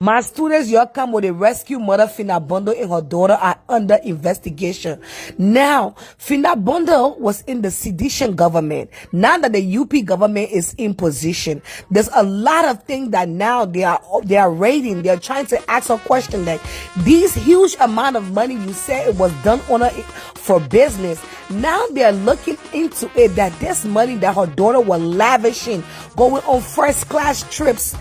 My students, you come with a rescue mother, Finabondo, and her daughter are under investigation. Now, Finabondo was in the sedition government. Now that the UP government is in position, there's a lot of things that now they are raiding. They're trying to ask a question like, these huge amount of money you said it was done on for business. Now they're looking into it that this money that her daughter was lavishing, going on first class trips,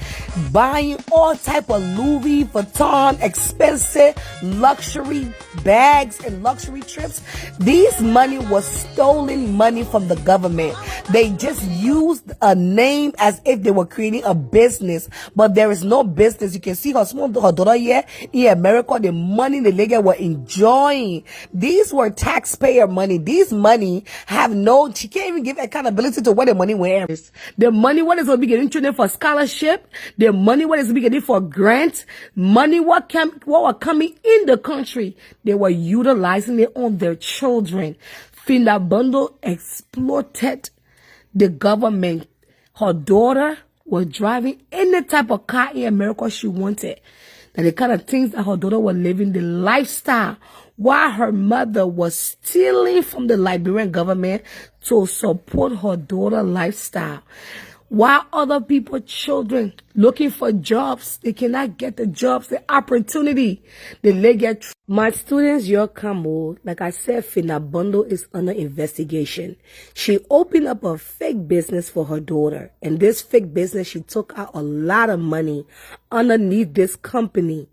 buying all type of Louis Vuitton expensive luxury bags and luxury trips. These money was stolen money from the government. They just used a name as if they were creating a business, but there is no business. You can see her daughter here in America, the money the lady were enjoying. These were taxpayer money. These money have no, she can't even give accountability to where the money went. The money what is going to be getting children for scholarship, the money what is going to be getting for grants, money what were coming in the country, they were utilizing it on their children. Finabondo exploited the government. Her daughter was driving any type of car in America she wanted. And the kind of things that her daughter was living, the lifestyle, while her mother was stealing from the Liberian government to support her daughter's lifestyle. While other people, children, looking for jobs, they cannot get the jobs, the opportunity. They get. My students, your Kamo, like I said, Finabondo is under investigation. She opened up a fake business for her daughter. And this fake business, she took out a lot of money underneath this company.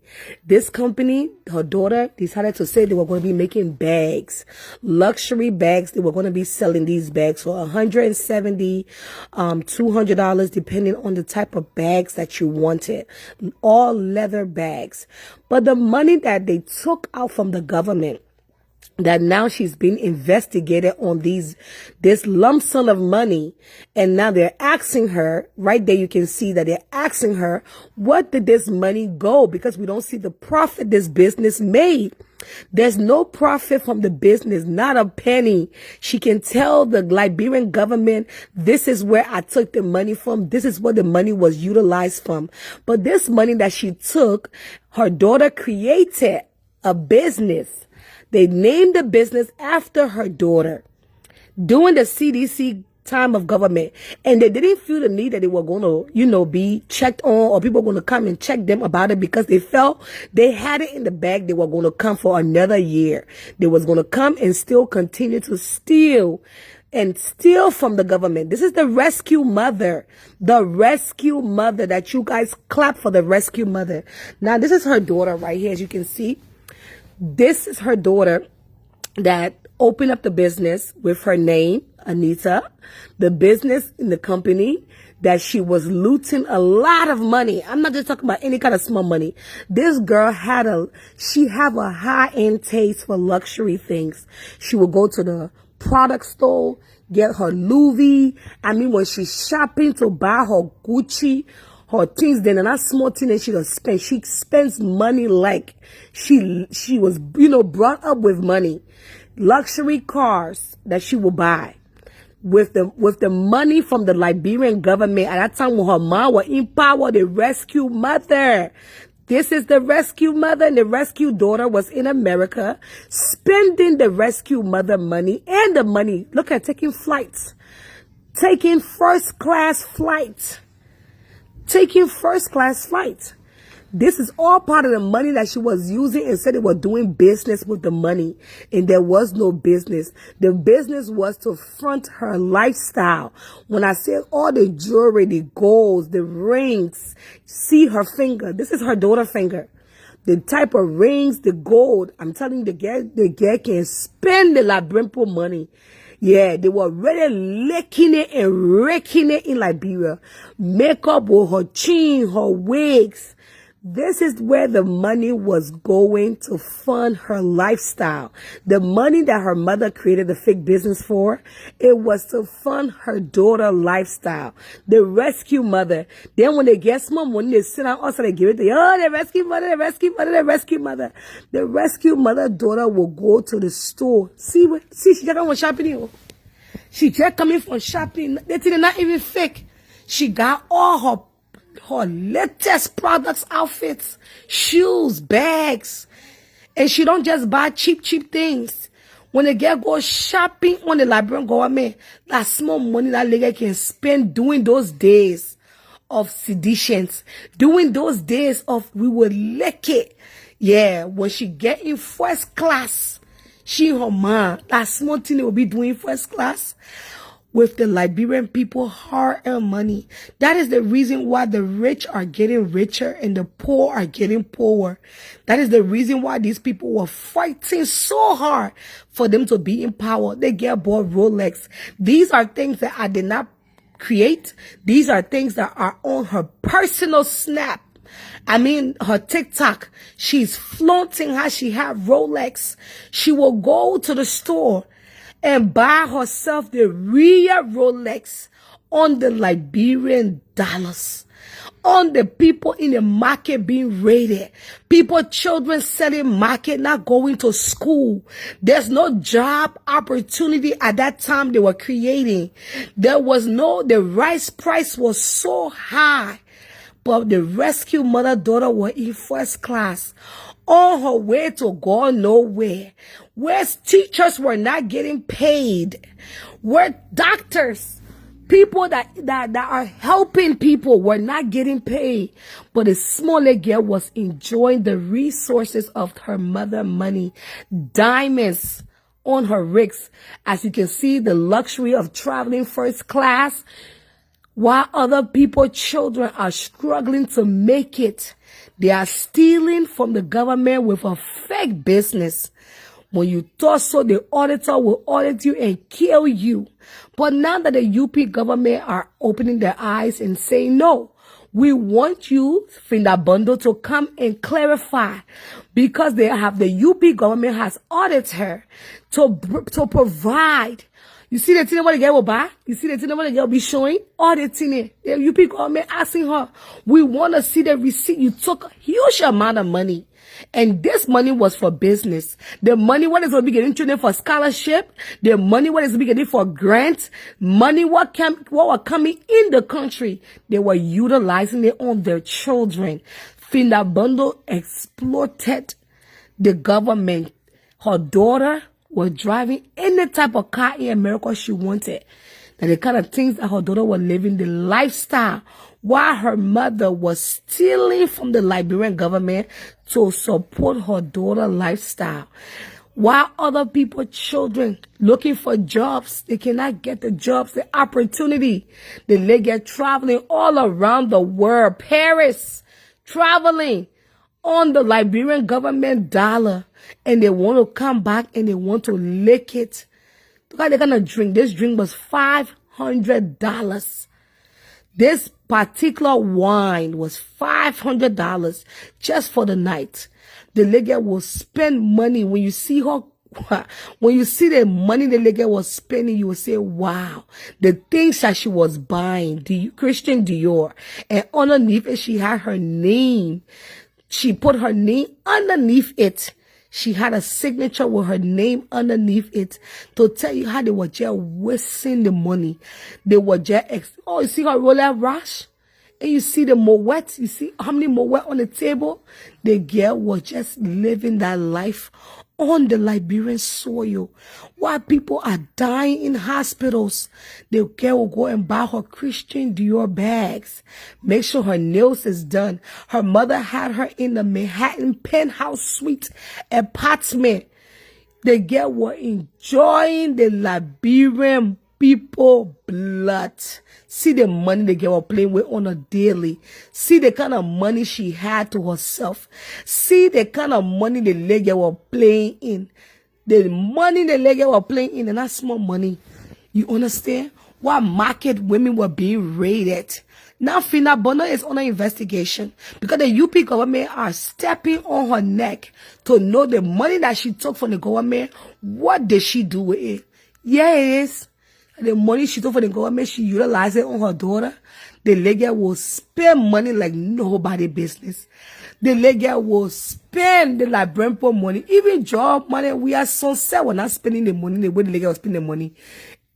This company, her daughter decided to say they were going to be making bags, luxury bags. They were going to be selling these bags for $170, $200, depending on the type of bags that you wanted. All leather bags. But the money that they took out from the government, that now she's being investigated on this lump sum of money, and now they're asking her, right there you can see that they're asking her, what did this money go? Because we don't see the profit this business made. There's no profit from the business, not a penny. She can tell the Liberian government, this is where I took the money from. This is what the money was utilized from. But this money that she took, her daughter created a business. They named the business after her daughter during the CDC time of government. And they didn't feel the need that they were going to, be checked on, or people were going to come and check them about it, because they felt they had it in the bag. They were going to come for another year. They was going to come and still continue to steal from the government. This is the rescue mother. The rescue mother that you guys clap for, the rescue mother. Now, this is her daughter right here, as you can see. This is her daughter that opened up the business with her name, Anita. The business in the company that she was looting a lot of money. I'm not just talking about any kind of small money. This girl have a high-end taste for luxury things. She would go to the product store, get her Louis. I mean, when she's shopping to buy her Gucci, her things, then not small thing that she does spend. She spends money like she was, brought up with money. Luxury cars that she will buy with the money from the Liberian government. At that time when her mom was in power, the rescue mother. This is the rescue mother, and the rescue daughter was in America spending the rescue mother money and the money. Look at taking flights, taking first class flights. This is all part of the money that she was using, and said they were doing business with the money. And there was no business. The business was to front her lifestyle. When I say all the jewelry, the golds, the rings, see her finger. This is her daughter's finger. The type of rings, the gold. I'm telling you, the girl can spend the Liberian money. Yeah, they were really licking it and raking it in Liberia. Makeup with her chin, her wigs. This is where the money was going to fund her lifestyle. The money that her mother created the fake business for, it was to fund her daughter lifestyle. The rescue mother. Then when they get small money, they sit down, also they give it to the rescue mother, the rescue mother, the rescue mother. The rescue mother daughter will go to the store. See, she just come from shopping. She just coming from shopping. They think they're not even fake. She got all her her latest products, outfits, shoes, bags. And she don't just buy cheap things. When the girl go shopping on the Liberian government, that small money that lady can spend during those days of seditions, during those days of we will lick it. Yeah, when she get in first class, she and her mom, that small thing they will be doing first class with the Liberian people hard-earned money. That is the reason why the rich are getting richer and the poor are getting poorer. That is the reason why these people were fighting so hard for them to be in power. They get bought Rolex. These are things that I did not create. These are things that are on her personal snap. I mean, her TikTok, she's flaunting how she had Rolex. She will go to the store and buy herself the real Rolex on the Liberian dollars, on the people in the market being raided, people, children selling market, not going to school. There's no job opportunity at that time they were creating. The rice price was so high, but the rescue mother-daughter were in first class, on her way to go nowhere, where teachers were not getting paid, where doctors, people that are helping people were not getting paid. But the smaller girl was enjoying the resources of her mother money, diamonds on her wrists. As you can see, the luxury of traveling first class, while other people, children are struggling to make it. They are stealing from the government with a fake business. When you thought so, the auditor will audit you and kill you. But now that the UP government are opening their eyes and saying, no, we want you, Finda Bundle, to come and clarify, because the UP government has audited her to provide. You see the thing what the girl will buy? You see the thing what the girl will be showing? Auditing it. The UP government asking her, we want to see the receipt. You took a huge amount of money. And this money was for business. The money what is going to be getting children for scholarship. The money what is going to be getting for grants. Money what were coming in the country. They were utilizing it on their children. Finda Bundle exploited the government. Her daughter was driving any type of car in America she wanted. And the kind of things that her daughter was living, the lifestyle, while her mother was stealing from the Liberian government to support her daughter's lifestyle. While other people, children, looking for jobs, they cannot get the jobs, the opportunity. They get traveling all around the world, Paris, traveling on the Liberian government dollar. And they want to come back and they want to lick it. Look how they're going to drink. This drink was $500. This particular wine was $500 just for the night. The lady will spend money. When you see her, when you see the money the lady was spending, you will say, wow, the things that she was buying, Christian Dior. And underneath it, she had her name. She put her name underneath it. She had a signature with her name underneath it to tell you how they were just wasting the money. They were just, you see her Rolex Rush? And you see the Moet? You see how many Moet on the table? The girl was just living that life on the Liberian soil. While people are dying in hospitals, the girl will go and buy her Christian Dior bags. Make sure her nails is done. Her mother had her in the Manhattan penthouse suite apartment. The girl was enjoying the Liberian people blood. See the money the girl was playing with on a daily. See the kind of money she had to herself. See the kind of money the lady was playing in. The money the lady was playing in, and not small money. You understand? Why market women were being raided. Now Finda Bundle is under investigation because the UP government are stepping on her neck to know the money that she took from the government. What did she do with it? Yeah, it is. The money she took from the government, she utilized it on her daughter. The lady will spend money like nobody business. The lady will spend the Liberian money, even job money. We are so sad we're not spending the money the way the lady was spending the money.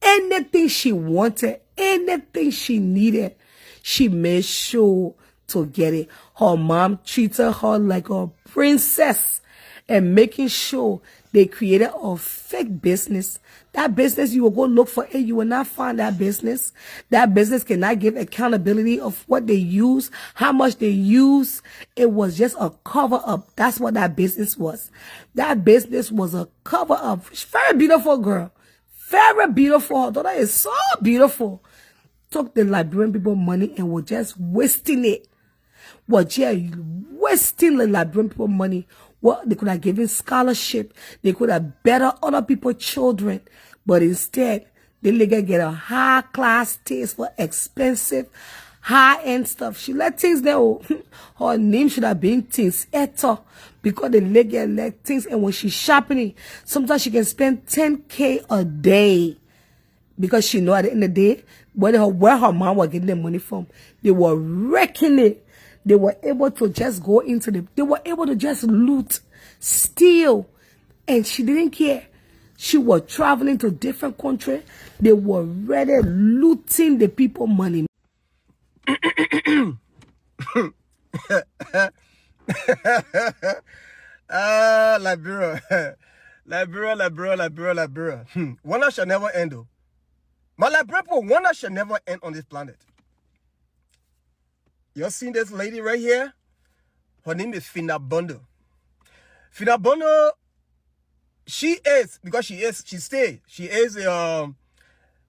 Anything she wanted, anything she needed, she made sure to get it. Her mom treated her like a princess and making sure they created a fake business. That business, you will go look for it, you will not find that business. That business cannot give accountability of what they use, how much they use. It was just a cover up. That's what that business was. That business was a cover up. Very beautiful girl. Very beautiful. Her daughter is so beautiful. Took the Liberian people money and was just wasting it. Was just wasting the Liberian people money. What they could have given scholarship, they could have better other people's children, but instead they get a high class taste for expensive, high end stuff. She let things there. Her name should have been Things Etter, because they let things, and when she's shopping, sometimes she can spend 10K a day, because she know at the end of the day where her mom was getting the money from. They were wrecking it. They were able to just go into they were able to just loot, steal, and she didn't care. She was traveling to different countries. They were ready looting the people money. Liberia. One shall never end, though. My Liberian people, one shall never end on this planet. You've seen this lady right here? Her name is Finabondo. Finabondo, she is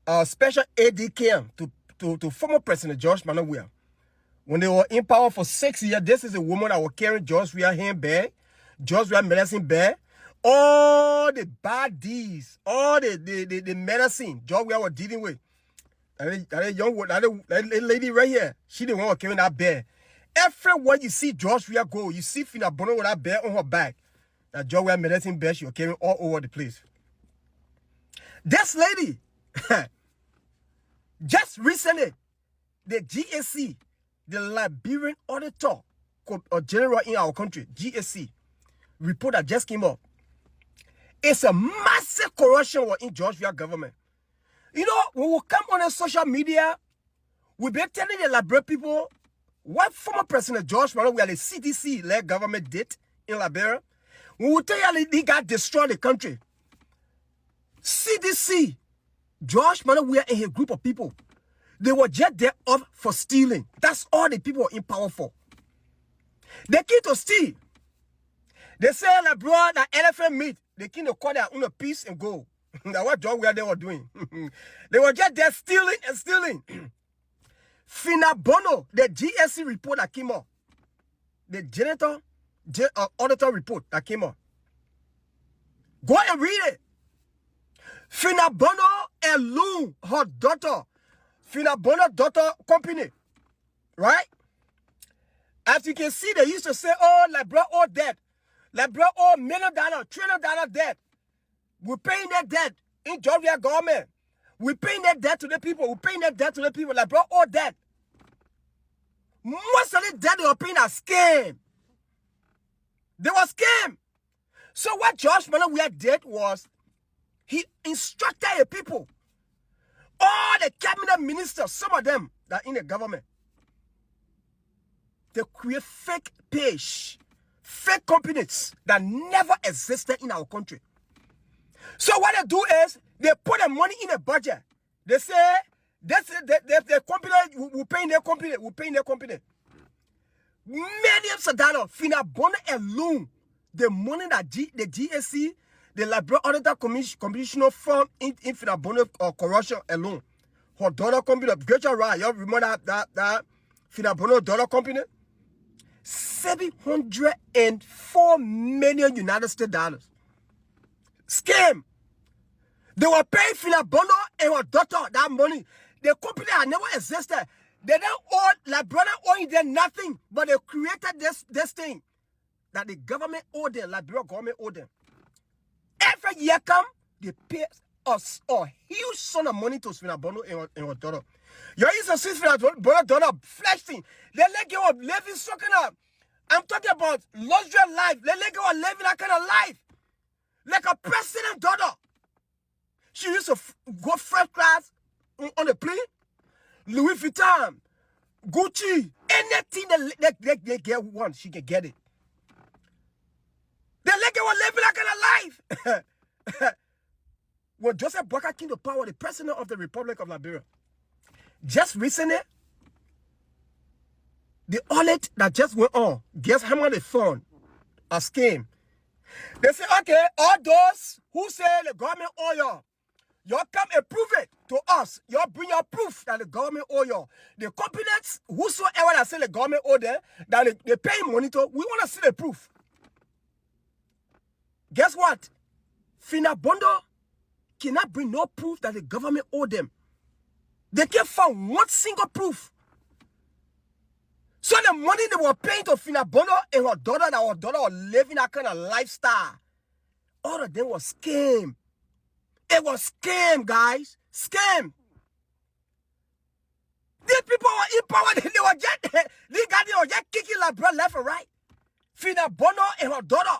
a special aide camp to former President George WEAH. When they were in power for 6 years, this is a woman that was carrying George WEAH handbag, George WEAH medicine bag, all the bad deeds, all the medicine George WEAH was dealing with. That lady right here, she the one who carrying that bear. Everywhere you see George WEAH go, you see Finabondo with that bear on her back. That George WEAH medicine bear she was carrying all over the place. This lady, just recently, the GSC, the Liberian Auditor General in our country, GSC, report that just came up. It's a massive corruption in George WEAH government. You know, when we come on the social media, we've been telling the Liberian people what former President George WEAH, the CDC-led government did in Liberia. When we tell you he got destroyed the country, CDC, George WEAH and his group of people, they were just there off for stealing. That's all the people were in power for. They came to steal. They say, like, bro, that elephant meat, they came to cut their own piece and go. That's what George WEAH they were doing. They were just there stealing and stealing. Finabondo, the GSC report that came out, the auditor report that came out. Go and read it. Finabondo and Loon, her daughter, Finabondo daughter company, right? As you can see, they used to say, oh, Libra all debt. Libra all $1 million, $1 trillion debt. We're paying that debt in Georgia government. We're paying that debt to the people. We're paying that debt to the people. Libra all debt. Most of the debt they were paying are scam. They were scam. So what George WEAH did was he instructed the people, all the cabinet ministers, some of them that are in the government, they create fake page, fake companies that never existed in our country. So what they do is they put the money in a budget. They say the company will pay their company, will pay their company. Millions of dollars, Finabondo alone, the money that the GSC, the Liberian Auditor Commissioner firm in Finabondo corruption alone. Her daughter company, get your right. You remember that Finabondo daughter company? $704 million United States dollars. Scam. They were paying Finabondo and her daughter that money. The company had never existed. They don't owe, like brother owing them nothing, but they created this thing that the government owed them, Liberia government owed them. Every year come, they pay us a huge sum of money to Finabondo and her daughter. You used to see Finabondo daughter flexing. They let go of living sucking up. I'm talking about luxury life. They let go of living that kind of life. Like a president daughter. She used to go first class on the plane. Louis Vuitton, Gucci, Anything they get one, she can get it. The lady was living like kind of life. When Joseph Boakai came to power, the president of the Republic of Liberia, just recently, the audit that just went on, guess how much they found? A scheme. They say, okay, all those who say the government owe y'all come and prove it to us. Y'all bring your proof that the government owe y'all. The companies, whosoever that say the government owe them, that they pay money to, we want to see the proof. Guess what? Finabondo cannot bring no proof that the government owe them. They can't find one single proof. So the money they were paying to Finabondo and her daughter, that her daughter was living that kind of lifestyle, all of them was scam. It was scam, guys. Scam. These people were in power. They were just kicking like bread left and right. Finabondo and her daughter,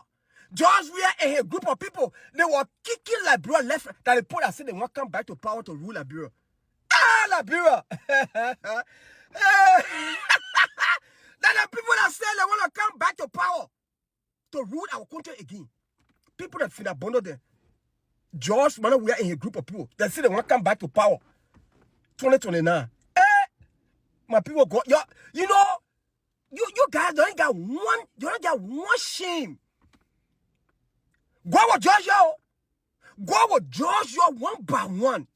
George Weah and a group of people, they were kicking Liberia left, that they put and said they want to come back to power to rule Liberia. Ah, Liberia! That the people that say they want to come back to power to rule our country again. People that feel abandoned them. George Weah and a group of people that say they want to come back to power. 2029. My people go, you know, you guys don't got one shame. Go with Joshua. Go with Joshua one by one.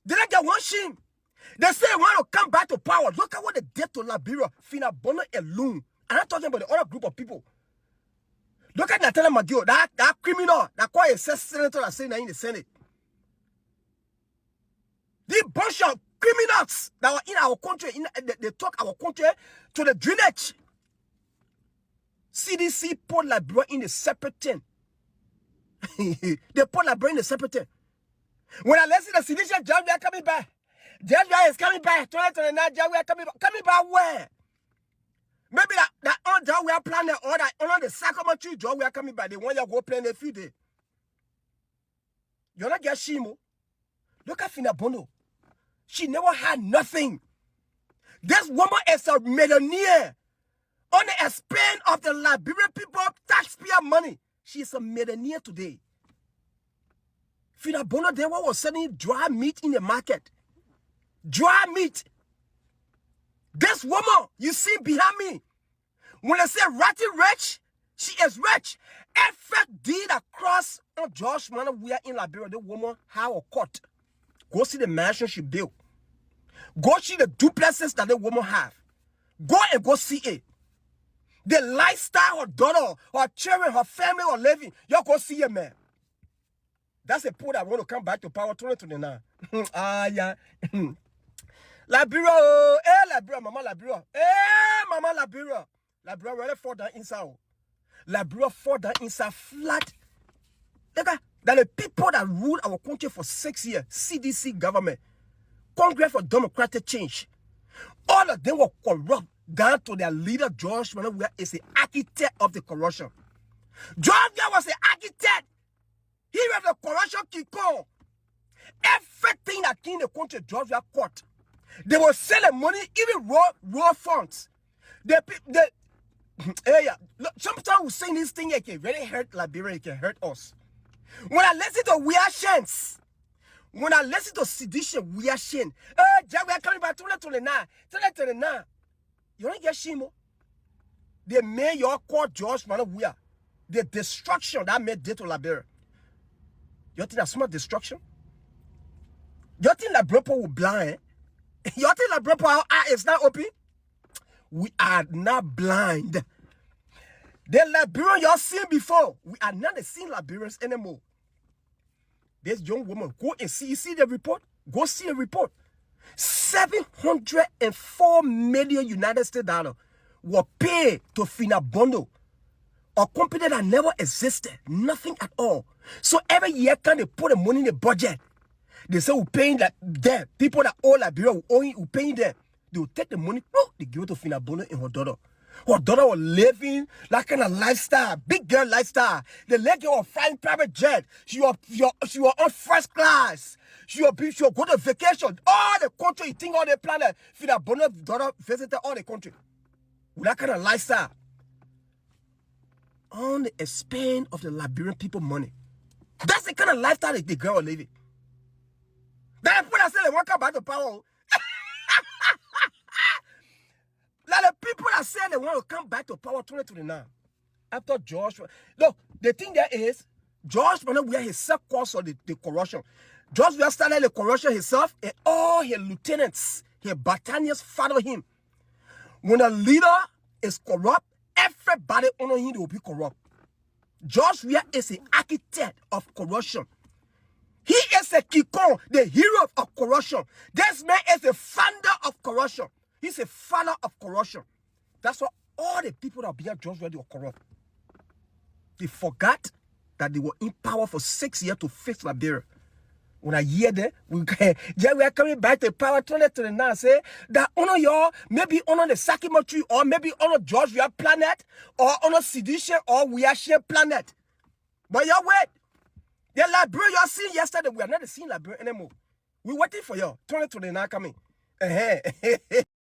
They don't get one shame. They say they want to come back to power. Look at what they did to Liberia, Finabondo alone. I'm not talking about the other group of people. Look at Natalia McGill, that criminal, that quite a senator that saying in the Senate. The bunch of criminals that were in our country, they took our country to the drainage. CDC put Liberia in a separate thing. They put Liberia in a separate thing. When I listen to CDC, John, we are coming back. John is coming back. 2029, John, we are coming back. Coming back where? Maybe that on John, we are planning, or that on the Sacramento John, we are coming back. They want you to go play in a few days. You're not get Shimo. Look at Finabondo. She never had nothing. This woman is a millionaire on the expense of the Liberian people, taxpayer money. She is a millionaire today. Finabondo, they were selling dry meat in the market. Dry meat. This woman you see behind me, when I say ratty rich, she is rich. Every deed across George we are in Liberia, the woman have a court. Go see the mansion she built. Go see the duplexes that the woman have. Go and go see it. The lifestyle her daughter, her children, her family are living. You go see it, man. That's a poor that want to come back to power 2029. Yeah. Liberia, Liberia, Mama Liberia. Mama Liberia. Liberia really fall down inside. Liberia fall down inside flat. Look at that the people that ruled our country for 6 years, CDC government, Congress for Democratic Change, all of them were corrupt down to their leader, George Weah is the architect of the corruption. George Weah was the architect. He was the corruption kingpin. Everything that came in the country, George Weah caught. They were selling money, even raw funds. Sometimes we say this thing, it can really hurt Liberia, it can hurt us. When I listen to WEAH, when I listen to sedition, WEAH, we are coming back 2029. You don't get Shimo. They made your court George Weah. The destruction that made did to Liberia. You think that's smart destruction? You think that Liberia will blind? You think that Liberia our eye is not open? We are not blind. The Liberian you have seen before, we are not the same Liberians anymore. This young woman, go and see. You see the report? Go see the report. 704 million United States dollars were paid to Finabondo, a company that never existed, nothing at all. So every year, can they put the money in the budget? They say we're paying that them. People that owe Liberia, we're paying them. They will take the money, they give it to Finabondo and her daughter. Her daughter was living that kind of lifestyle, big girl lifestyle. The lady was flying private jet. She was on first class. she'll go to vacation. All the country, you think all the planet, Philip Bonner's daughter visited all the country. With that kind of lifestyle. On the expense of the Liberian people money. That's the kind of lifestyle the girl is living. That people that say they want to come back to power. Like the people that say they want to come back to power 2029. After George. Look, the thing there is, George WEAH himself caused the corruption. George WEAH started the corruption himself, and all his lieutenants, his battalions follow him. When a leader is corrupt, everybody under him will be corrupt. George WEAH is the architect of corruption. He is a Kikon, the hero of corruption. This man is the founder of corruption. He's a father of corruption. That's why all the people that behind George WEAH were corrupt. They forgot that they were in power for 6 years to fix Liberia. When I hear that, we are coming back to power 2029. Say that honor y'all, maybe honor the Sakima tree, or maybe honor George WEAH planet, or honor sedition, or WEAH planet. But y'all wait. The Liberia y'all seen yesterday, we are not seeing Liberia anymore. We're waiting for y'all. 2029 coming.